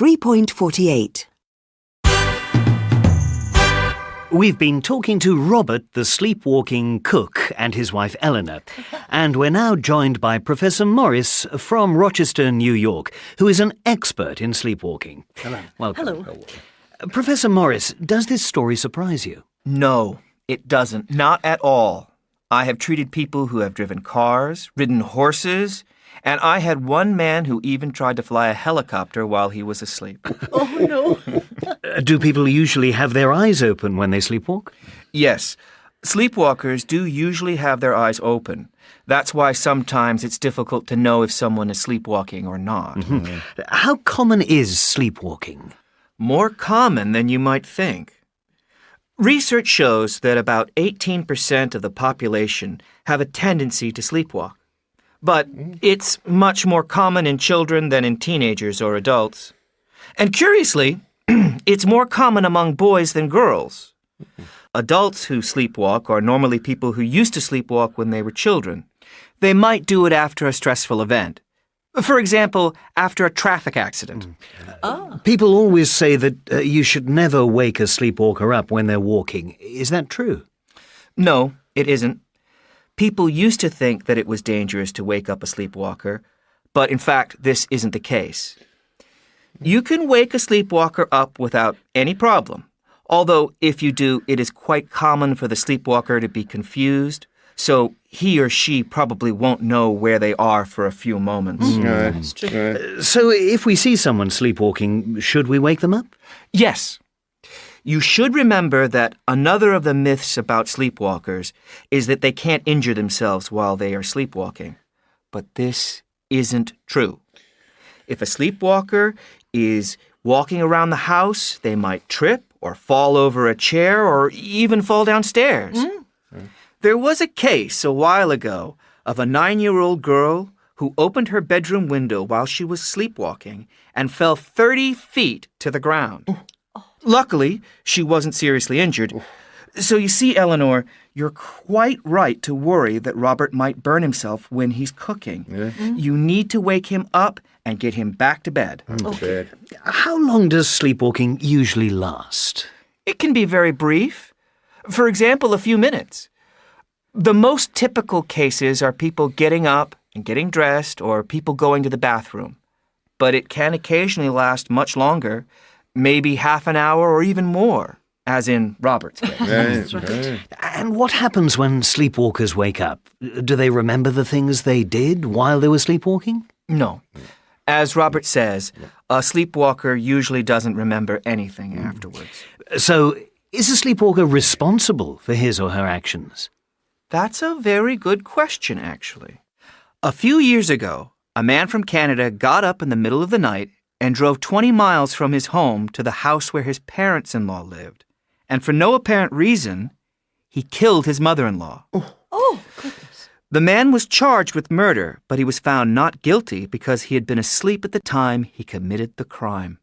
3.48. We've been talking to Robert, the sleepwalking cook, and his wife Eleanor, and we're now joined by Professor Morris from Rochester, New York, who is an expert in sleepwalking. Hello. Welcome. Hello. Professor Morris, does this story surprise you? No, it doesn't. Not at all. I have treated people who have driven cars, ridden horses, and I had one man who even tried to fly a helicopter while he was asleep. Oh, no. Do people usually have their eyes open when they sleepwalk? Yes, sleepwalkers do usually have their eyes open. That's why sometimes it's difficult to know if someone is sleepwalking or not. Mm-hmm. How common is sleepwalking? More common than you might think. Research shows that about 18% of the population have a tendency to sleepwalk. But it's much more common in children than in teenagers or adults. And curiously, it's more common among boys than girls. Adults who sleepwalk are normally people who used to sleepwalk when they were children. They might do it after a stressful event. For example, after a traffic accident. People always say that you should never wake a sleepwalker up when they're walking. Is that true? No, it isn't. People used to think that it was dangerous to wake up a sleepwalker, but in fact, this isn't the case. You can wake a sleepwalker up without any problem, although if you do, it is quite common for the sleepwalker to be confused, so he or she probably won't know where they are for a few moments. So if we see someone sleepwalking, should we wake them up? Yes. You should remember that another of the myths about sleepwalkers is that they can't injure themselves while they are sleepwalking. But this isn't true. If a sleepwalker is walking around the house, they might trip or fall over a chair or even fall downstairs. There was a case a while ago of a 9-year-old girl who opened her bedroom window while she was sleepwalking and fell 30 feet to the ground. Luckily, she wasn't seriously injured. So you see, Eleanor, you're quite right to worry that Robert might burn himself when he's cooking. You need to wake him up and get him back to bed. Okay. How long does sleepwalking usually last? It can be very brief. For example, a few minutes. The most typical cases are people getting up and getting dressed or people going to the bathroom. But it can occasionally last much longer, maybe half an hour or even more, as in Robert's case. And what happens when sleepwalkers wake up? Do they remember the things they did while they were sleepwalking? No. As Robert says, a sleepwalker usually doesn't remember anything afterwards. So, is a sleepwalker responsible for his or her actions? That's a very good question, actually. A few years ago, a man from Canada got up in the middle of the night and drove 20 miles from his home to the house where his parents-in-law lived. And for no apparent reason, he killed his mother-in-law. Oh, goodness. The man was charged with murder, but he was found not guilty because he had been asleep at the time he committed the crime.